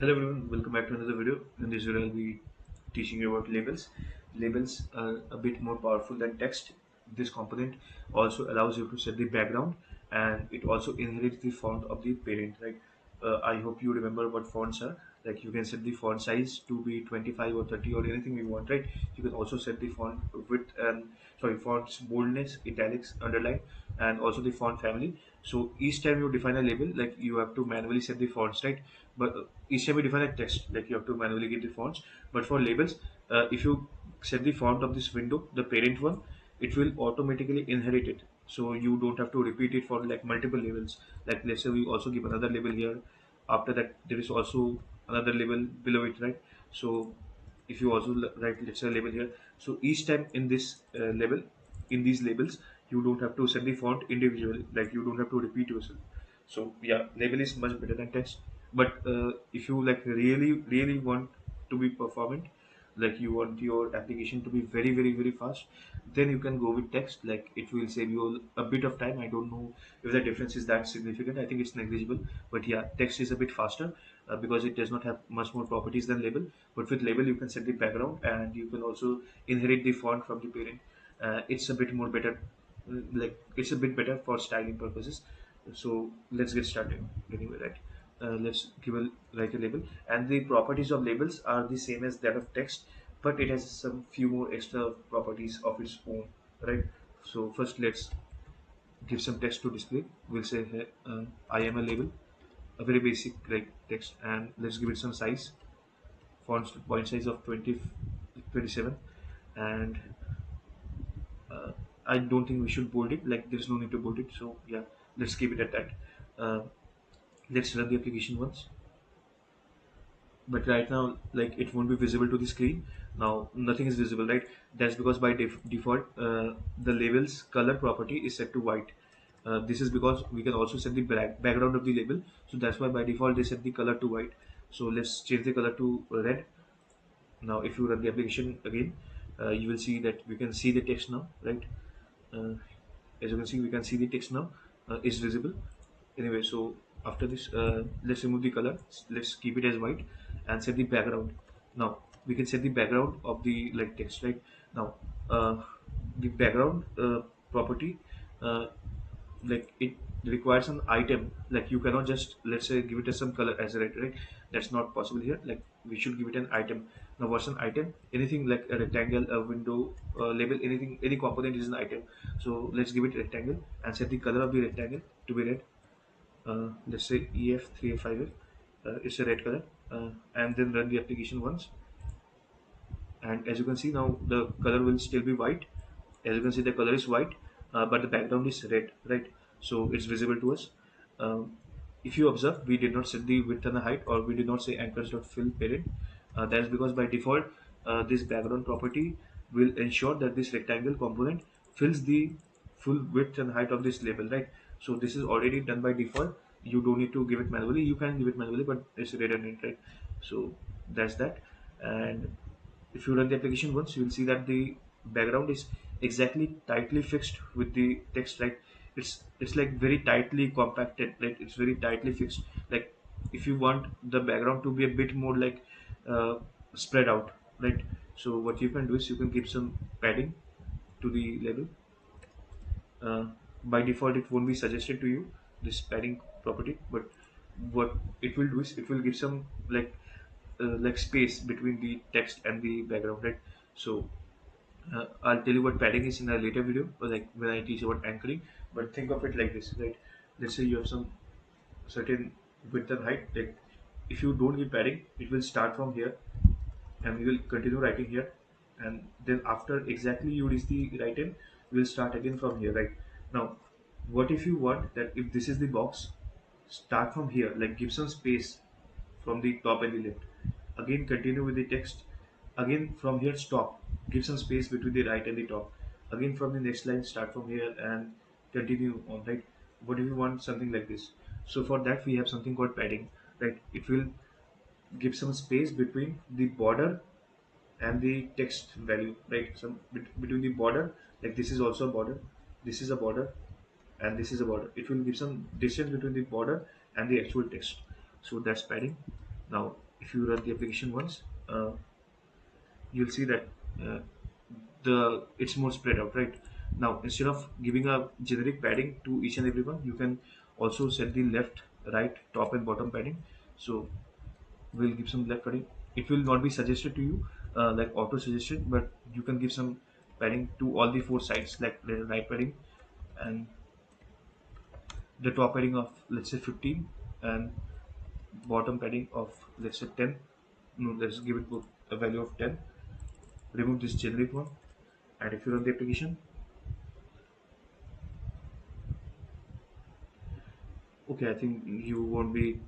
Hello everyone, welcome back to another video. In this video, I'll be teaching you about labels. Labels are a bit more powerful than text. This component also allows you to set the background and it also inherits the font of the parent, right? I hope you remember what fonts are. Like you can set the font size to be 25 or 30 or anything you want, right? You can also set the font width and font's boldness, italics, underline, and also the font family. So each time you define a label, like you have to manually set the fonts, right? But each time you define a text, like you have to manually get the fonts. But for labels, if you set the font of this window, the parent one, it will automatically inherit it. So you don't have to repeat it for like multiple labels. Like let's say we also give another label here. After that, there is also another label below it, right? So if you also write let's say a label here, so each time in this label, in these labels, you don't have to set the font individually, like you don't have to repeat yourself. So yeah, label is much better than text. But if you like really want to be performant, like you want your application to be very fast, then you can go with text. Like it will save you a bit of time. I don't know if the difference is that significant. I think it's negligible. But yeah, text is a bit faster because it does not have much more properties than label. But with label, you can set the background and you can also inherit the font from the parent. It's a bit more better, like it's a bit better for styling purposes. So let's get started anyway, right? Let's give a write a label, and the properties of labels are the same as that of text, but it has some few more extra properties of its own, right? So first, let's give some text to display. We'll say here, I am a label, a very basic like text, and let's give it some size, point size of 27, and uh, I don't think we should bold it. Like there's no need to bold it. So yeah, let's keep it at that. Uh, let's run the application once. But right now, like it won't be visible to the screen. Now nothing is visible, right? That's because by default, the label's color property is set to white. This is because we can also set the background of the label, so that's why by default they set the color to white. So let's change the color to red. Now if you run the application again, you will see that we can see the text now, right? uh, as you can see, we can see the text now is visible. Anyway, so after this, let's remove the color. Let's keep it as white and set the background. Now we can set the background of the like text, right? Now uh, the background property, uh, like it requires an item. Like you cannot just let's say give it as some color as a red, right? That's not possible here. Like we should give it an item. Now what's an item? Anything like a rectangle, a window, label, anything, any component is an item. So let's give it rectangle and set the color of the rectangle to be red. Let's say EF358, it's a red color, and then run the application once. And as you can see now, the color will still be white. As you can see, the color is white, but the background is red, right? So it's visible to us. um, if you observe, we did not set the width and the height, or we did not say anchors.fill parent. That's because by default, this background property will ensure that this rectangle component fills the full width and height of this label, right? So this is already done by default. You don't need to give it manually. You can give it manually, but it's redundant, right? So that's that. And if you run the application once, you will see that the background is exactly tightly fixed with the text, right? It's like very tightly compacted, right? It's very tightly fixed. Like if you want the background to be a bit more like uh, spread out, right? So what you can do is you can give some padding to the label. uh, by default it won't be suggested to you, this padding property, but what it will do is it will give some like space between the text and the background, right? So I'll tell you what padding is in a later video, or like when I teach about anchoring. But think of it like this, right? Let's say you have some certain width and height. Like if you don't give padding, it will start from here and we will continue writing here, and then after exactly you reach the right end, we'll start again from here, right? Now what if you want that if this is the box, start from here, like give some space from the top and the left, again continue with the text, again from here stop, give some space between the right and the top, again from the next line start from here and continue on, right? What if you want something like this? So for that we have something called padding, right? It will give some space between the border and the text value, right? Some between the border, like this is also a border, this is a border, and this is a border. It will give some distance between the border and the actual text. So that's padding. Now if you run the application once, you'll see that uh, the it's more spread out, right? Now, instead of giving a generic padding to each and every one, you can also set the left, right, top and bottom padding. So we'll give some left padding. It will not be suggested to you like auto suggestion, but you can give some padding to all the four sides, like the right padding and the top padding of, let's say, 15, and bottom padding of, let's say, 10. No, let's give it a value of 10. Remove this generic one, and if you run the application, okay, I think you won't be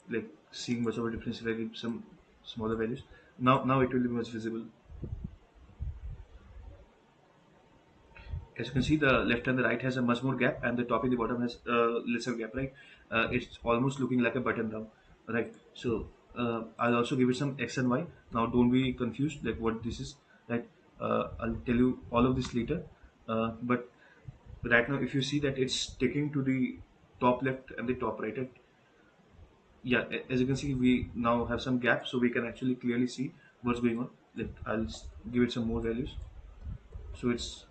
like seeing much of a difference if I give some smaller values. Now it will be much visible. As you can see, the left and the right has a much more gap, and the top and the bottom has lesser gap, right? It's almost looking like a button now, right? So I'll also give it some x and y. Now don't be confused like what this is, right? I'll tell you all of this later. But right now, if you see that it's sticking to the top left and the top right, yeah, as you can see, we now have some gap, so we can actually clearly see what's going on. I'll give it some more values, so it's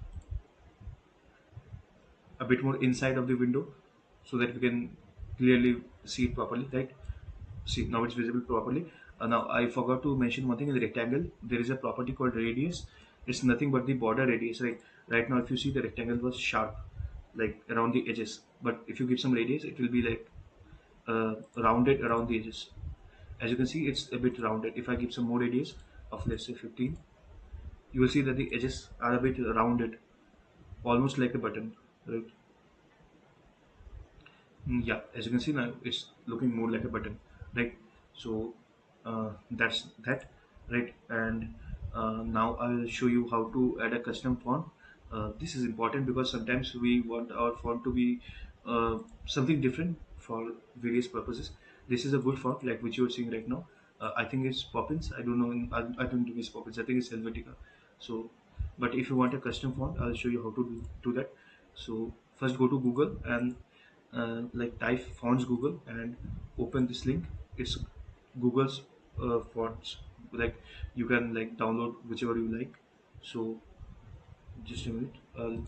a bit more inside of the window, so that we can clearly see it properly, right? See, now it's visible properly. Now I forgot to mention one thing. In the rectangle there is a property called radius. It's nothing but the border radius, right? Right now, if you see, the rectangle was sharp, like around the edges, but if you give some radius, it will be like rounded around the edges. As you can see, it's a bit rounded. If I give some more radius of, let's say, 15, you will see that the edges are a bit rounded, almost like a button, right? Yeah, as you can see, now it's looking more like a button, right? So that's that, right? And now I'll show you how to add a custom font. This is important because sometimes we want our font to be something different for various purposes. This is a good font, like which you're seeing right now. I think it's Poppins. I don't know. I don't think it's Poppins. I think it's Helvetica. So, but if you want a custom font, I'll show you how to do that. So first, go to Google and like type fonts Google and open this link. It's Google's fonts. Like, you can like download whichever you like. So just a minute. I'll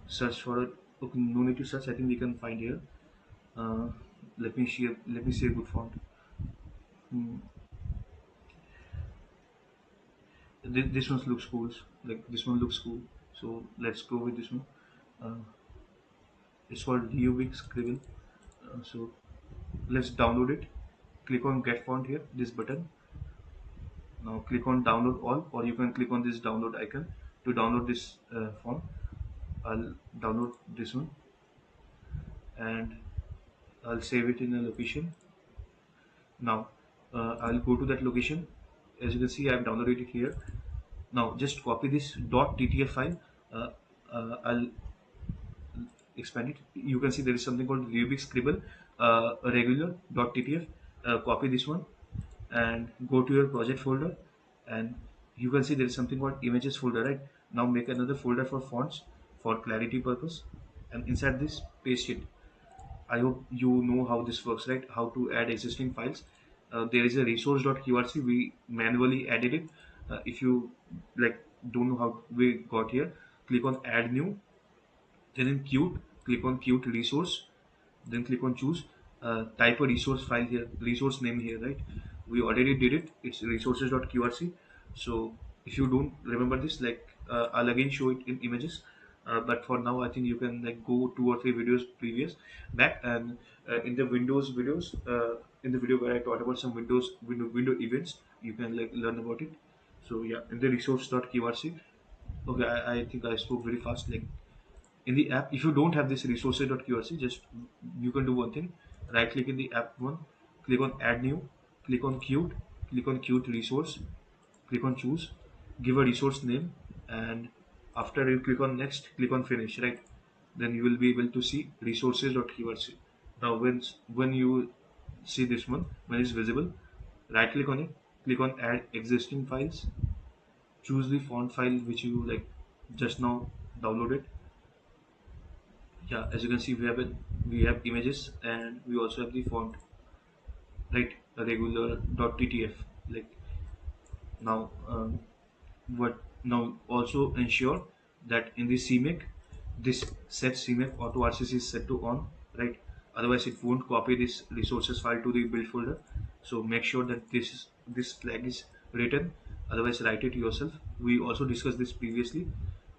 search for it. Okay, no need to search. I think we can find here. Uh, let me share. Let me see a good font. Hmm. This one looks cool. Like, this one looks cool. So let's go with this one. Uh, it's called Ubix Scribble. So let's download it. Click on Get Font here. This button. Now click on download all, or you can click on this download icon to download this font. I'll download this one and I'll save it in a location. Now I'll go to that location. As you can see, I've downloaded it here. Now just copy this .ttf file. uh, I'll expand it. You can see there is something called Rubik's Scribble, a regular .ttf. Copy this one and go to your project folder, and you can see there is something called images folder, right? Now make another folder for fonts for clarity purpose, and inside this paste it. I hope you know how this works, right? How to add existing files. There is a resource.qrc. We manually added it. If you like don't know how we got here, click on add new, then in Qt, click on Qt resource, then click on choose. Type a resource file here, resource name here, right? We already did it. It's resources.qrc. So if you don't remember this, like I'll again show it in images. But for now, I think you can like go 2 or 3 videos previous back, and in the Windows videos, in the video where I taught about some window events, you can like learn about it. So yeah, in the resource.qrc. Okay, I think I spoke very fast. Like, in the app, if you don't have this resources.qrc, just you can do one thing. Right click in the app one, click on add new, click on Qt, click on Qt resource, click on choose, give a resource name, and after you click on next, click on finish, right? Then you will be able to see resources.qrc. Now when you see this one, when it's visible, right click on it, click on add existing files, choose the font file which you like just now downloaded. Yeah, as you can see, we have images and we also have the font. right? A regular .ttf. Like now, what now also ensure that in the CMake, this set CMake auto RCC is set to on, right? Otherwise, it won't copy this resources file to the build folder. So make sure that this flag is written. Otherwise, write it yourself. We also discussed this previously.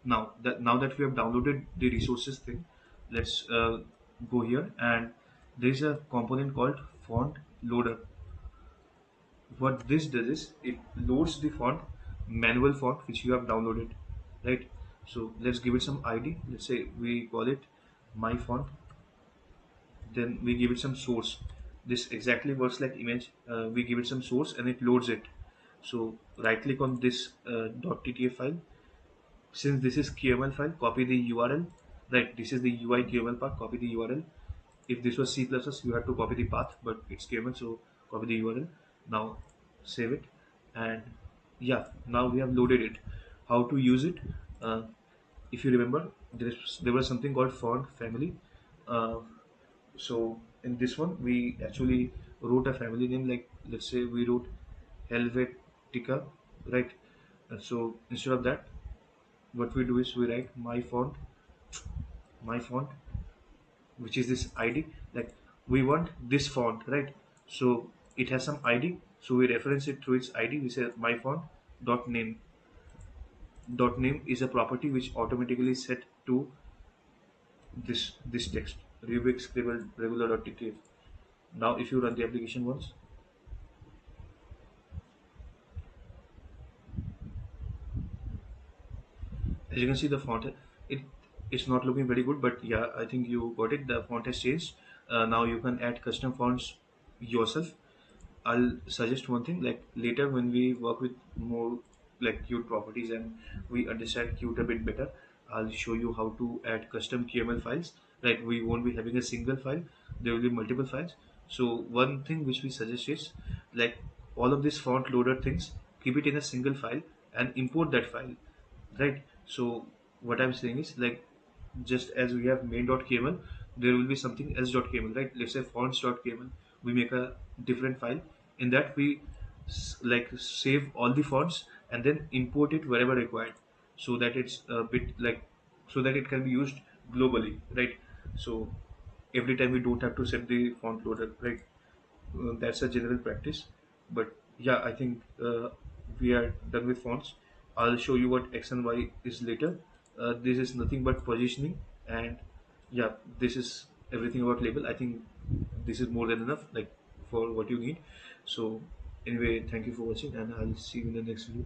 Now that we have downloaded the resources thing, let's go here, and there is a component called font loader. What this does is it loads the font, manual font which you have downloaded, right? So let's give it some ID. Let's say we call it my font. Then we give it some source. This exactly works like image. We give it some source and it loads it. So right click on this .ttf file. Since this is QML file, copy the URL. Right, this is the UI QML part. Copy the URL. If this was C++, you have to copy the path, but it's QML, so copy the URL. Now save it, and yeah, now we have loaded it. How to use it? Uh, if you remember, there was something called font family. Uh, so in this one, we actually wrote a family name. Like let's say we wrote Helvetica, right? So instead of that, what we do is we write my font, which is this ID. Like we want this font, right? So it has some ID, so we reference it through its ID. We say my font dot name. Dot name is a property which automatically set to this text Rubik scribble regular.ttf. Now if you run the application once, as you can see the font, it it's not looking very good, but yeah, I think you got it. The font has changed. Now you can add custom fonts yourself. I'll suggest one thing, like later when we work with more like Qt properties and we understand Qt a bit better, I'll show you how to add custom QML files. Like we won't be having a single file, there will be multiple files. So one thing which we suggest is like all of these font loader things, keep it in a single file and import that file, right? So what I'm saying is like just as we have main.kml, there will be something else.kml, right? Let's say fonts.kml. We make a different file. In that we like save all the fonts and then import it wherever required, so that it's a bit like so that it can be used globally, right? So every time we don't have to set the font loader, right? That's a general practice. But yeah, I think we are done with fonts. I'll show you what X and Y is later. This is nothing but positioning, and yeah, this is everything about label. I think this is more than enough, like for what you need. So anyway, thank you for watching, and I'll see you in the next video.